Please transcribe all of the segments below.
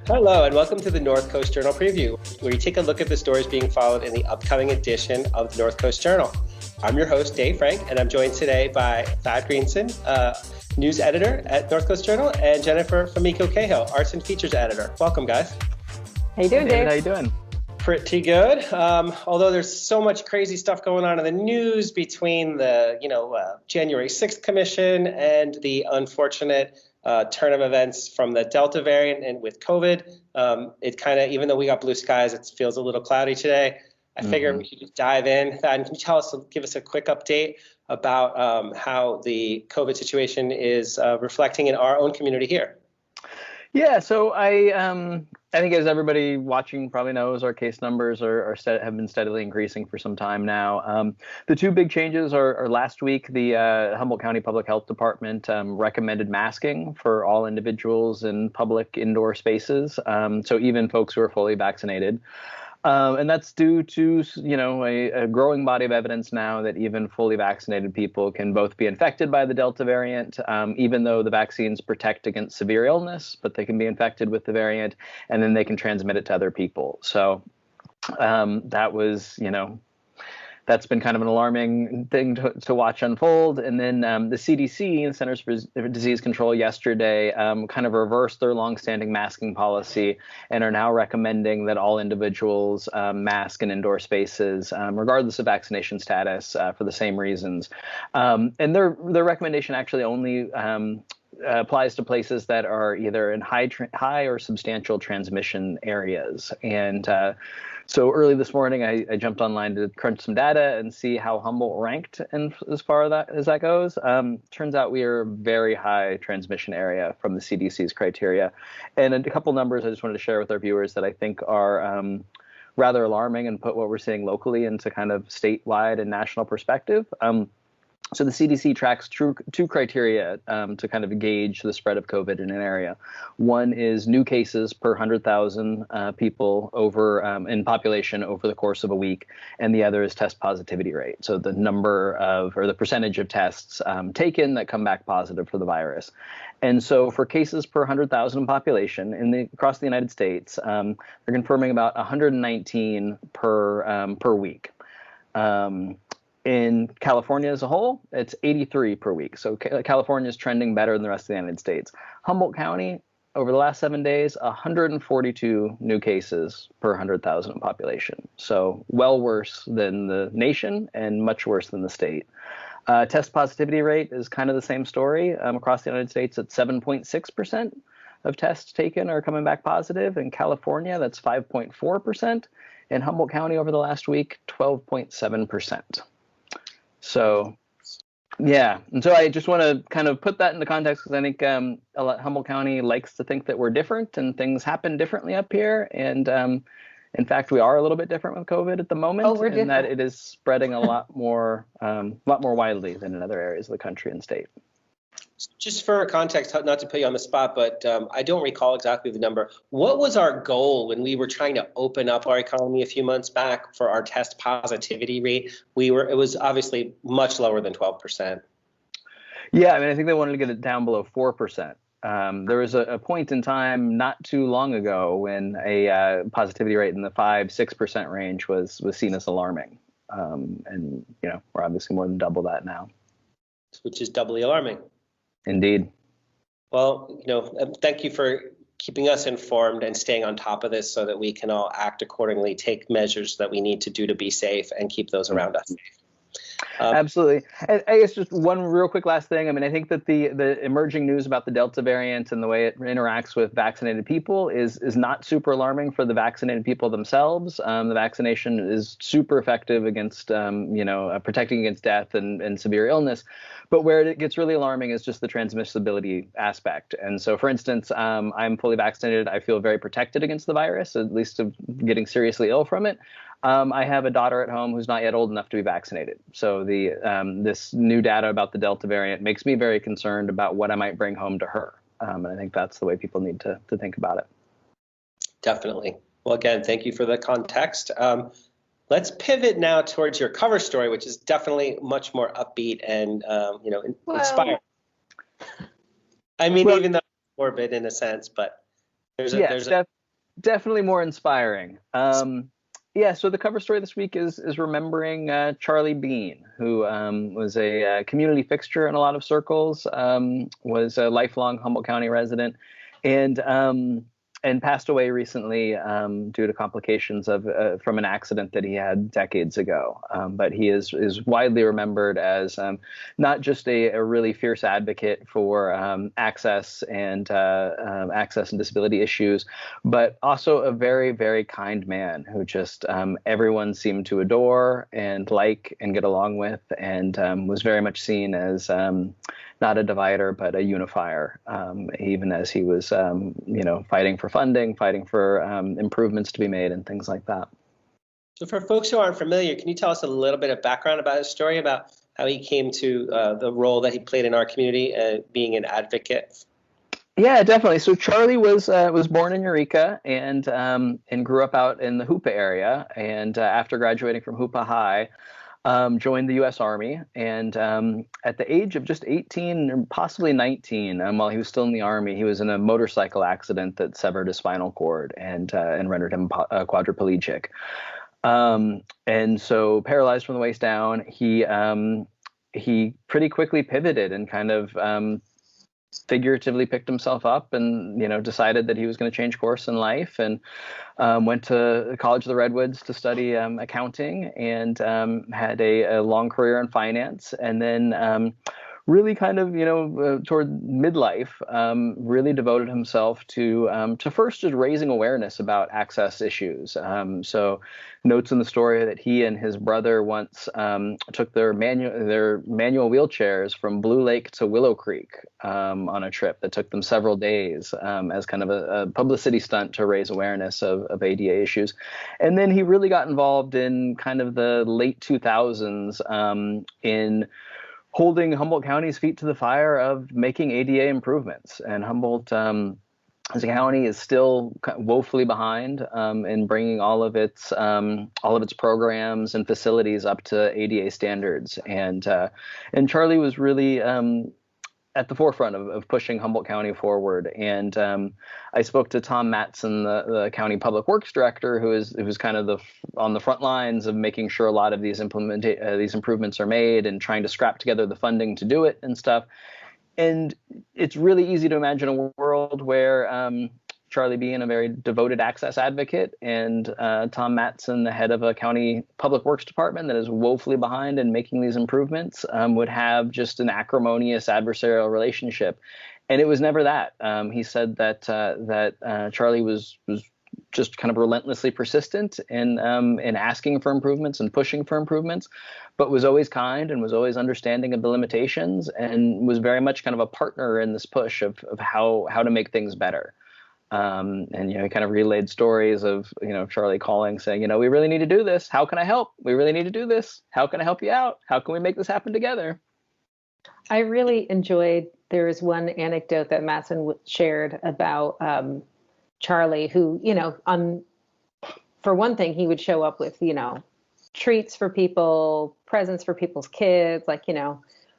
Hello, and welcome to the North Coast Journal Preview, where you take a look at the stories being followed in the upcoming edition of the North Coast Journal. I'm your host, Dave Frank, and I'm joined today by Thad Greenson, news editor at North Coast Journal, and Jennifer Famico Cahill, arts and features editor. Welcome, guys. How you doing, Dave? How you doing? Pretty good. Although there's so much crazy stuff going on in the news between the, January 6th commission and the unfortunate turn of events from the Delta variant and with COVID. It kind of, even though we got blue skies, it feels a little cloudy today. I figured we should just dive in. Thad, can you give us a quick update about how the COVID situation is reflecting in our own community here? Yeah, so I think, as everybody watching probably knows, our case numbers have been steadily increasing for some time now. The two big changes are last week, the Humboldt County Public Health Department recommended masking for all individuals in public indoor spaces, so even folks who are fully vaccinated. And that's due to, a growing body of evidence now that even fully vaccinated people can both be infected by the Delta variant, even though the vaccines protect against severe illness, but they can be infected with the variant, and then they can transmit it to other people. So that was, that's been kind of an alarming thing to watch unfold. And then the CDC, the Centers for Disease Control, yesterday kind of reversed their longstanding masking policy and are now recommending that all individuals mask in indoor spaces, regardless of vaccination status, for the same reasons. And their recommendation actually only applies to places that are either in high or substantial transmission areas. And so early this morning, I jumped online to crunch some data and see how Humboldt ranked as far as that goes. Turns out we are a very high transmission area from the CDC's criteria. And a couple numbers I just wanted to share with our viewers that I think are rather alarming and put what we're seeing locally into kind of statewide and national perspective. So the CDC tracks two criteria to kind of gauge the spread of COVID in an area. One is new cases per 100,000 people in population over the course of a week, and the other is test positivity rate. So the the percentage of tests taken that come back positive for the virus. And so for cases per 100,000 population across the United States, they're confirming about 119 per week. In California as a whole, it's 83 per week. So California is trending better than the rest of the United States. Humboldt County, over the last 7 days, 142 new cases per 100,000 population. So well worse than the nation and much worse than the state. Test positivity rate is kind of the same story across the United States. At 7.6% of tests taken are coming back positive. In California, that's 5.4%. In Humboldt County over the last week, 12.7%. So, yeah. And so I just want to kind of put that into context because I think Humboldt County likes to think that we're different and things happen differently up here. And in fact, we are a little bit different with COVID at the moment. Oh, we're different. That it is spreading a lot more widely than in other areas of the country and state. Just for context, not to put you on the spot, but I don't recall exactly the number. What was our goal when we were trying to open up our economy a few months back for our test positivity rate? It was obviously much lower than 12%. Yeah, I mean, I think they wanted to get it down below 4%. There was a point in time not too long ago when a positivity rate in the 5-6% range was seen as alarming. And, we're obviously more than double that now. Which is doubly alarming. Indeed. Well, thank you for keeping us informed and staying on top of this so that we can all act accordingly, take measures that we need to do to be safe and keep those around us safe. Absolutely. And I guess just one real quick last thing. I mean, I think that the emerging news about the Delta variant and the way it interacts with vaccinated people is not super alarming for the vaccinated people themselves. The vaccination is super effective against, protecting against death and severe illness. But where it gets really alarming is just the transmissibility aspect. And so, for instance, I'm fully vaccinated. I feel very protected against the virus, at least of getting seriously ill from it. I have a daughter at home who's not yet old enough to be vaccinated. So this new data about the Delta variant makes me very concerned about what I might bring home to her. And I think that's the way people need to think about it. Definitely. Well, again, thank you for the context. Let's pivot now towards your cover story, which is definitely much more upbeat and inspiring. I mean, Well, even though it's morbid in a sense, but yes, definitely more inspiring. Yeah, so the cover story this week is remembering Charlie Bean, who was a community fixture in a lot of circles, was a lifelong Humboldt County resident, and passed away recently due to complications of from an accident that he had decades ago. But he is widely remembered as not just a really fierce advocate for access and disability issues, but also a very, very kind man who just everyone seemed to adore and like and get along with, and was very much seen as not a divider, but a unifier, even as he was, fighting for funding, fighting for improvements to be made and things like that. So for folks who aren't familiar, can you tell us a little bit of background about his story, about how he came to the role that he played in our community, being an advocate? Yeah, definitely. So Charlie was born in Eureka and grew up out in the Hoopa area, and after graduating from Hoopa High, joined the U.S. Army, and at the age of just 18 or possibly 19, while he was still in the Army, he was in a motorcycle accident that severed his spinal cord and rendered him quadriplegic. And so, paralyzed from the waist down, he pretty quickly pivoted and kind of figuratively picked himself up and decided that he was going to change course in life, and went to College of the Redwoods to study accounting, and had a long career in finance, and then really kind of toward midlife really devoted himself to first just raising awareness about access issues. So notes in the story that he and his brother once took their manual wheelchairs from Blue Lake to Willow Creek on a trip that took them several days as kind of a publicity stunt to raise awareness of ADA issues. And then he really got involved in kind of the late 2000s in holding Humboldt County's feet to the fire of making ADA improvements. And Humboldt as a county is still woefully behind in bringing all of its programs and facilities up to ADA standards. And Charlie was really at the forefront of pushing Humboldt County forward. And I spoke to Tom Matson, the county public works director, who was kind of on the front lines of making sure a lot of these improvements are made and trying to scrap together the funding to do it and stuff. And it's really easy to imagine a world where Charlie being a very devoted access advocate, and Tom Matson, the head of a county public works department that is woefully behind in making these improvements, would have just an acrimonious adversarial relationship. And it was never that. He said that Charlie was just kind of relentlessly persistent in asking for improvements and pushing for improvements, but was always kind and was always understanding of the limitations, and was very much kind of a partner in this push of how to make things better. And he kind of relayed stories of Charlie calling saying, we really need to do this. How can I help? We really need to do this. How can I help you out? How can we make this happen together? I really enjoyed. There was one anecdote that Matson shared about Charlie, who for one thing, he would show up with treats for people, presents for people's kids,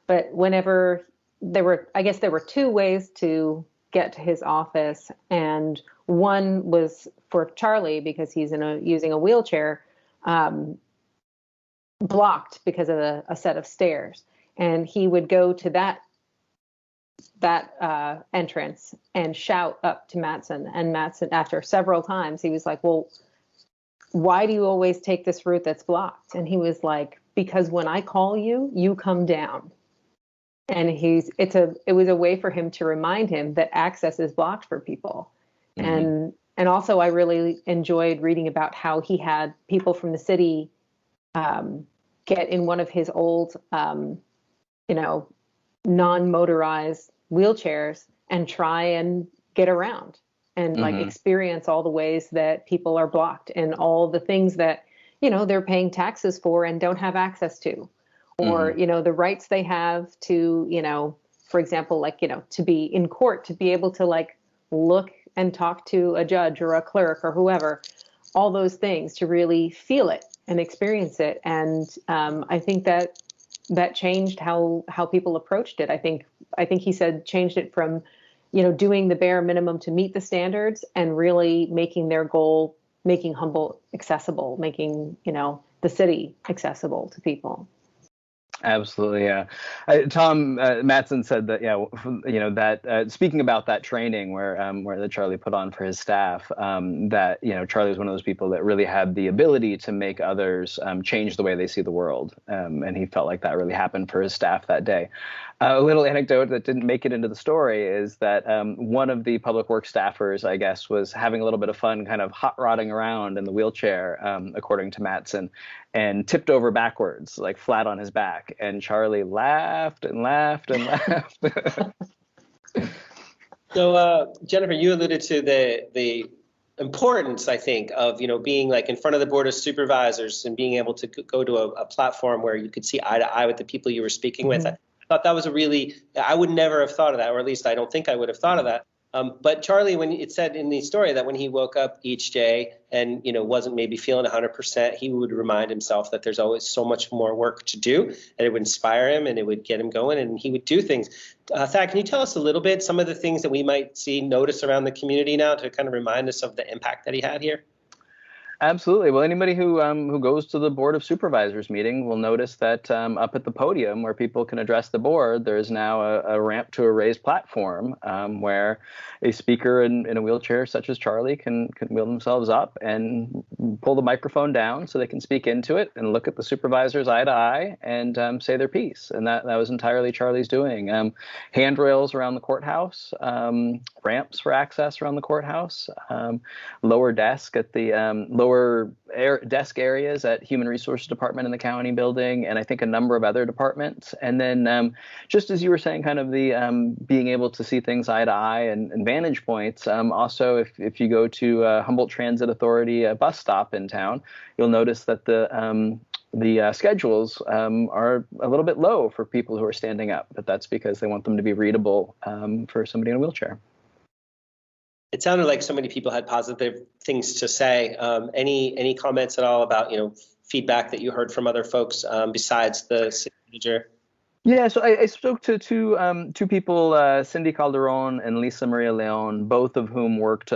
But whenever there were two ways to get to his office, and one was for Charlie because he's using a wheelchair, blocked because of a set of stairs, and he would go to that entrance and shout up to Matson, and Matson, after several times, he was like, well, why do you always take this route that's blocked? And he was like, because when I call you, you come down. And it was a way for him to remind him that access is blocked for people. Mm-hmm. And also I really enjoyed reading about how he had people from the city get in one of his old non-motorized wheelchairs and try and get around and experience all the ways that people are blocked and all the things that they're paying taxes for and don't have access to. Or, the rights they have to, for example, to be in court, to be able to look and talk to a judge or a clerk or whoever, all those things, to really feel it and experience it. And I think that changed how people approached it. I think he said changed it from, doing the bare minimum to meet the standards and really making their goal, making Humboldt accessible, making, the city accessible to people. Absolutely, yeah. Tom Mattson said that, that speaking about that training where that Charlie put on for his staff, that Charlie was one of those people that really had the ability to make others change the way they see the world, and he felt like that really happened for his staff that day. A little anecdote that didn't make it into the story is that one of the public works staffers, I guess, was having a little bit of fun kind of hot rodding around in the wheelchair, according to Mattson, and tipped over backwards, like flat on his back. And Charlie laughed and laughed and laughed. So, Jennifer, you alluded to the importance, I think, of being like in front of the board of supervisors and being able to go to a platform where you could see eye to eye with the people you were speaking with. I thought that was I would never have thought of that, or at least I don't think I would have thought of that. But Charlie, when it said in the story that when he woke up each day and wasn't maybe feeling 100%, he would remind himself that there's always so much more work to do, and it would inspire him and it would get him going, and he would do things. Thad, can you tell us a little bit some of the things that we might notice around the community now to kind of remind us of the impact that he had here? Absolutely. Well, anybody who goes to the Board of Supervisors meeting will notice that up at the podium where people can address the board, there is now a ramp to a raised platform where a speaker in a wheelchair such as Charlie can wheel themselves up and pull the microphone down so they can speak into it and look at the supervisors eye to eye and say their piece. And that was entirely Charlie's doing. Handrails around the courthouse, ramps for access around the courthouse, lower desk at the lower desk areas at Human Resources Department in the county building, and I think a number of other departments. And then just as you were saying, kind of the being able to see things eye to eye and vantage points. Also, if you go to Humboldt Transit Authority bus stop in town, you'll notice that the schedules are a little bit low for people who are standing up, but that's because they want them to be readable for somebody in a wheelchair. It sounded like so many people had positive things to say. Any comments at all about feedback that you heard from other folks besides the city manager? Yeah, so I spoke to two people, Cindy Calderon and Lisa Maria Leon, both of whom worked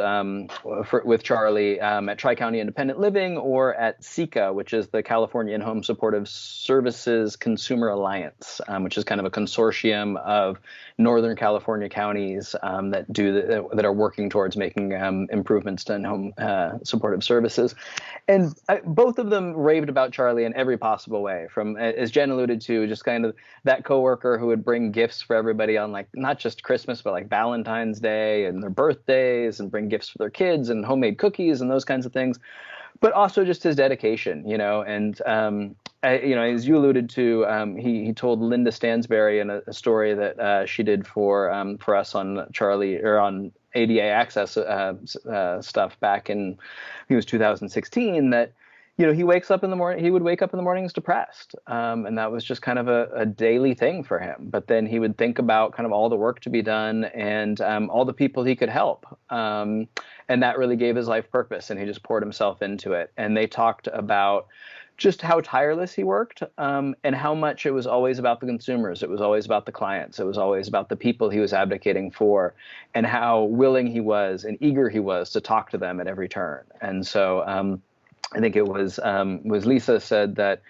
with Charlie at Tri-County Independent Living or at CICA, which is the California In-Home Supportive Services Consumer Alliance, which is kind of a consortium of Northern California counties that are working towards making improvements to in-home supportive services. And both of them raved about Charlie in every possible way, from, as Jen alluded to, just kind of that coworker who would bring gifts for everybody on, like, not just Christmas, but like Valentine's Day and their birthdays, and bring gifts for their kids and homemade cookies and those kinds of things. But also just his dedication, and as you alluded to, he told Linda Stansberry in a story that she did for us on Charlie, or on ADA access stuff back in, I think it was 2016, that he would wake up in the mornings depressed, and that was just kind of a daily thing for him. But then he would think about kind of all the work to be done and all the people he could help, and that really gave his life purpose, and he just poured himself into it. And they talked about just how tireless he worked, and how much it was always about the consumers. It was always about the clients. It was always about the people he was advocating for, and how willing he was and eager he was to talk to them at every turn. And so I think it was Lisa said that,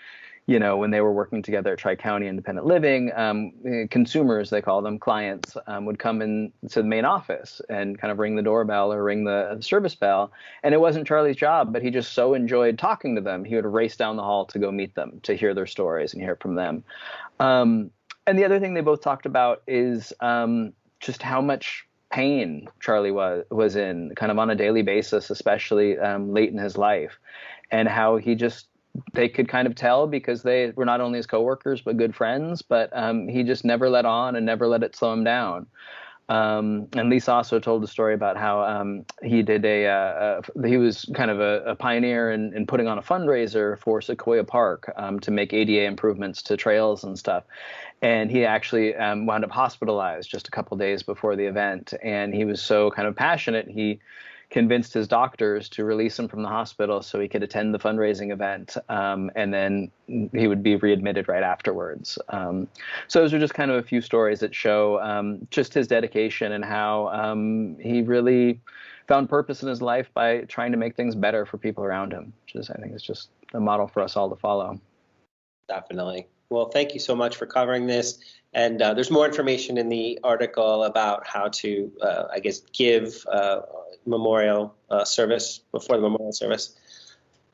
when they were working together at Tri-County Independent Living, consumers, they call them, clients, would come in to the main office and kind of ring the doorbell or ring the service bell. And it wasn't Charlie's job, but he just so enjoyed talking to them. He would race down the hall to go meet them, to hear their stories and hear from them. And the other thing they both talked about is just how much pain Charlie was in, kind of on a daily basis, especially late in his life, and how they could kind of tell because they were not only his coworkers but good friends, but he just never let on and never let it slow him down. And Lisa also told a story about how he did he was kind of a pioneer in putting on a fundraiser for Sequoia Park to make ADA improvements to trails and stuff. And he actually wound up hospitalized just a couple days before the event. And he was so kind of passionate, he convinced his doctors to release him from the hospital so he could attend the fundraising event, and then he would be readmitted right afterwards. So those are just kind of a few stories that show just his dedication and how he really found purpose in his life by trying to make things better for people around him, which is, I think, is just a model for us all to follow. Definitely. Well, thank you so much for covering this. And there's more information in the article about how to, give memorial service before the memorial service.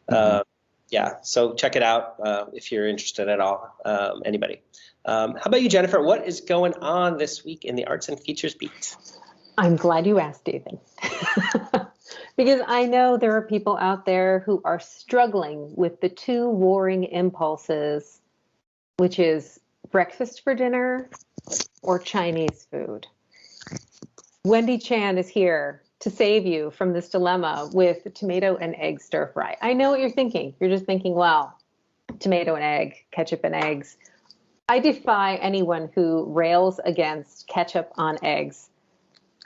So check it out if you're interested at all, anybody. How about you, Jennifer? What is going on this week in the Arts and Features beat? I'm glad you asked, David. Because I know there are people out there who are struggling with the two warring impulses, which is breakfast for dinner or Chinese food. Wendy Chan is here to save you from this dilemma with tomato and egg stir fry. I know what you're thinking. You're just thinking, well, tomato and egg, ketchup and eggs. I defy anyone who rails against ketchup on eggs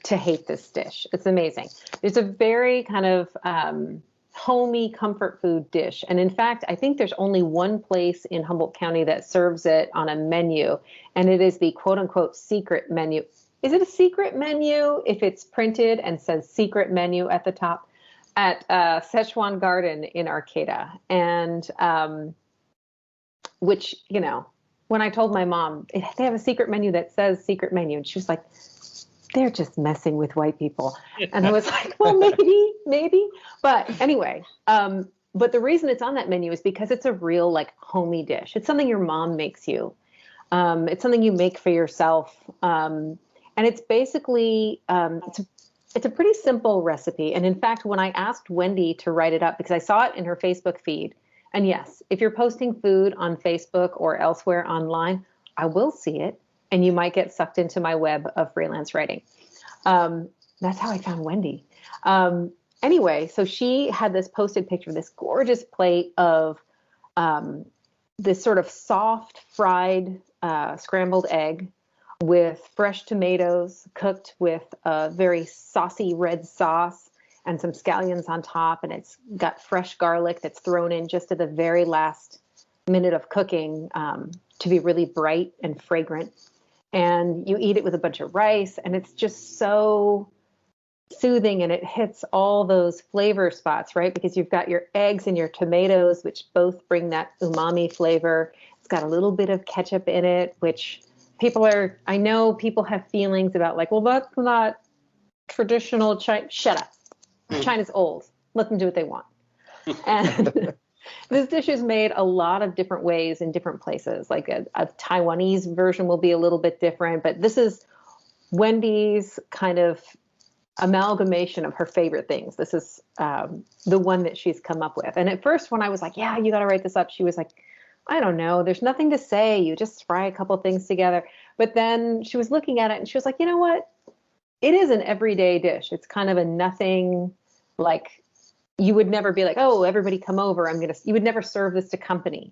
to hate this dish. It's amazing. It's a very kind of homey comfort food dish. And in fact, I think there's only one place in Humboldt County that serves it on a menu, and it is the quote unquote secret menu. Is it a secret menu if it's printed and says secret menu at the top? At Szechuan Garden in Arcata. And which, you know, when I told my mom, they have a secret menu that says secret menu, and she was like, they're just messing with white people. And I was like, well, maybe. But anyway, but the reason it's on that menu is because it's a real like homey dish. It's something your mom makes you. It's something you make for yourself. And it's basically, it's a pretty simple recipe. And in fact, when I asked Wendy to write it up, because I saw it in her Facebook feed, and yes, if you're posting food on Facebook or elsewhere online, I will see it. And you might get sucked into my web of freelance writing. That's how I found Wendy. Anyway, so she had this posted picture of this gorgeous plate of this sort of soft fried scrambled egg with fresh tomatoes cooked with a very saucy red sauce and some scallions on top. And it's got fresh garlic that's thrown in just at the very last minute of cooking to be really bright and fragrant. And you eat it with a bunch of rice, and it's just so soothing, and it hits all those flavor spots, right? Because you've got your eggs and your tomatoes, which both bring that umami flavor. It's got a little bit of ketchup in it, which I know people have feelings about, like, well, that's not traditional China. Shut up. China's old. Let them do what they want. And this dish is made a lot of different ways in different places. Like a Taiwanese version will be a little bit different, but this is Wendy's kind of amalgamation of her favorite things. This is the one that she's come up with. And at first, when I was like, yeah, you got to write this up, she was like, I don't know. There's nothing to say. You just fry a couple things together. But then she was looking at it and she was like, you know what? It is an everyday dish. It's kind of a nothing, like, you would never be like, oh, everybody come over. You would never serve this to company.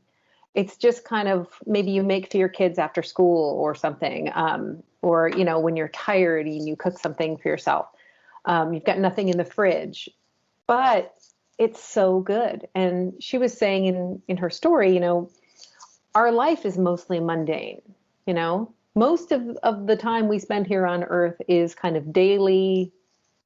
It's just kind of maybe you make for your kids after school or something. Or, you know, when you're tired and you cook something for yourself. You've got nothing in the fridge, but it's so good. And she was saying in her story, you know, our life is mostly mundane, you know, most of the time we spend here on earth is kind of daily,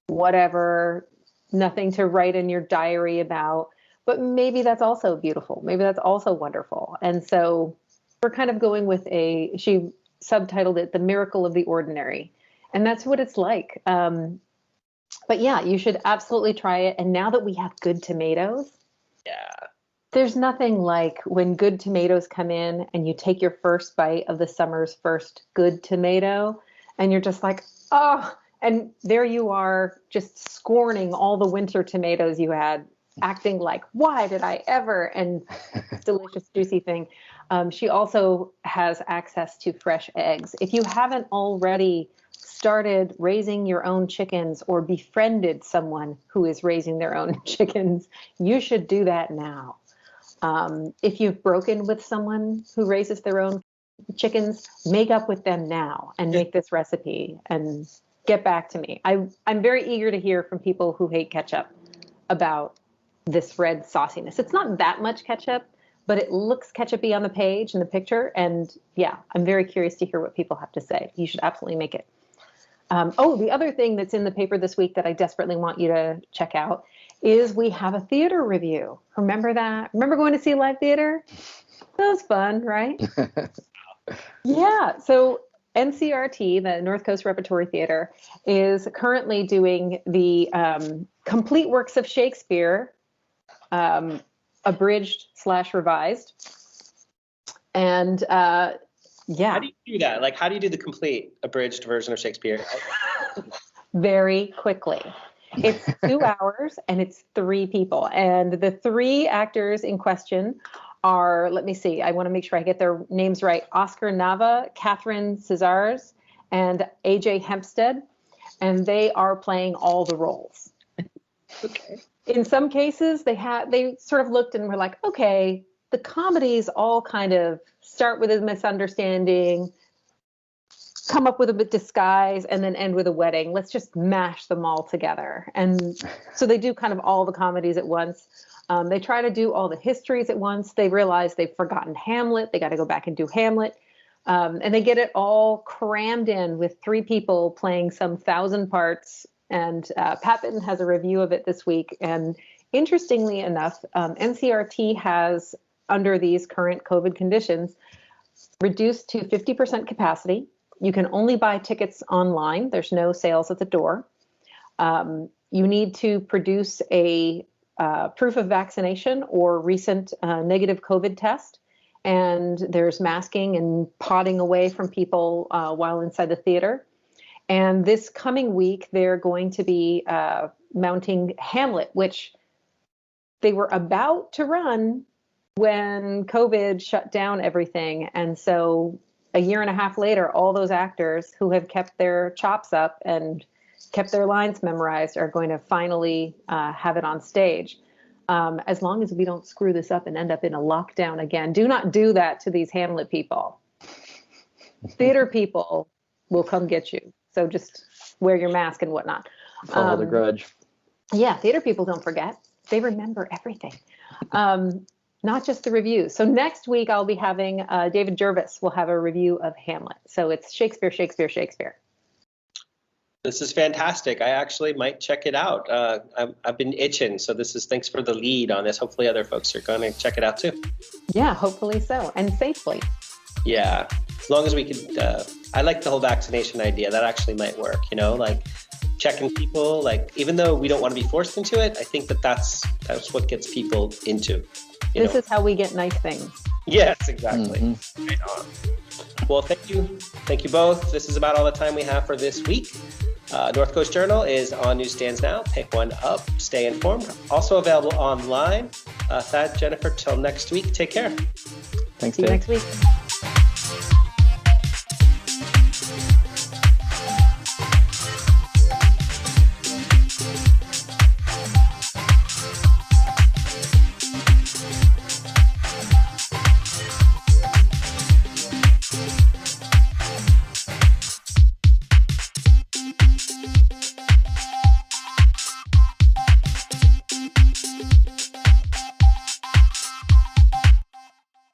whatever, nothing to write in your diary about, but maybe that's also beautiful. Maybe that's also wonderful. And so we're kind of going with she subtitled it, The Miracle of the Ordinary. And that's what it's like. But yeah, you should absolutely try it. And now that we have good tomatoes, there's nothing like when good tomatoes come in and you take your first bite of the summer's first good tomato and you're just like, oh, and there you are just scorning all the winter tomatoes you had acting like, why did I ever? And delicious, juicy thing. She also has access to fresh eggs. If you haven't already started raising your own chickens or befriended someone who is raising their own chickens, you should do that now. If you've broken with someone who raises their own chickens, make up with them now and make this recipe and get back to me. I'm very eager to hear from people who hate ketchup about this red sauciness. It's not that much ketchup, but it looks ketchupy on the page in the picture. And yeah, I'm very curious to hear what people have to say. You should absolutely make it. The other thing that's in the paper this week that I desperately want you to check out is we have a theater review. Remember that? Remember going to see live theater? That was fun, right? Yeah. So NCRT, the North Coast Repertory Theater, is currently doing the complete works of Shakespeare, abridged/revised. And yeah. How do you do that? Like, how do you do the complete abridged version of Shakespeare? Very quickly. It's 2 hours and it's 3 people. And the 3 actors in question are, let me see, I want to make sure I get their names right. Oscar Nava, Catherine Cesars, and AJ Hempstead. And they are playing all the roles. Okay. In some cases, they sort of looked and were like, okay, the comedies all kind of start with a misunderstanding, come up with a bit disguise, and then end with a wedding. Let's just mash them all together. And so they do kind of all the comedies at once. They try to do all the histories at once. They realize they've forgotten Hamlet. They got to go back and do Hamlet. And they get it all crammed in with 3 people playing some 1,000 parts. And Pat Bitton has a review of it this week. And interestingly enough, NCRT has, under these current COVID conditions, reduced to 50% capacity. You can only buy tickets online. There's no sales at the door. You need to produce a proof of vaccination or recent negative COVID test. And there's masking and potting away from people while inside the theater. And this coming week, they're going to be mounting Hamlet, which they were about to run when COVID shut down everything. And so a year and a half later, all those actors who have kept their chops up and kept their lines memorized are going to finally have it on stage. As long as we don't screw this up and end up in a lockdown again. Do not do that to these Hamlet people. Theater people will come get you. So just wear your mask and whatnot. Follow the grudge. Yeah, theater people don't forget. They remember everything. Not just the reviews. So next week I'll be having David Jervis will have a review of Hamlet. So it's Shakespeare, Shakespeare, Shakespeare. This is fantastic. I actually might check it out. I've been itching, so thanks for the lead on this. Hopefully other folks are going to check it out too. Yeah, hopefully so, and safely. Yeah, as long as we could. I like the whole vaccination idea. That actually might work. Like checking people. Like even though we don't want to be forced into it, I think that's what gets people into. This is how we get nice things. Yes, exactly. Mm-hmm. Right on. Well, thank you both. This is about all the time we have for this week. North Coast Journal is on newsstands now. Pick one up. Stay informed. Also available online. Thad, Jennifer, till next week. Take care. Thanks, See you Dave. next week.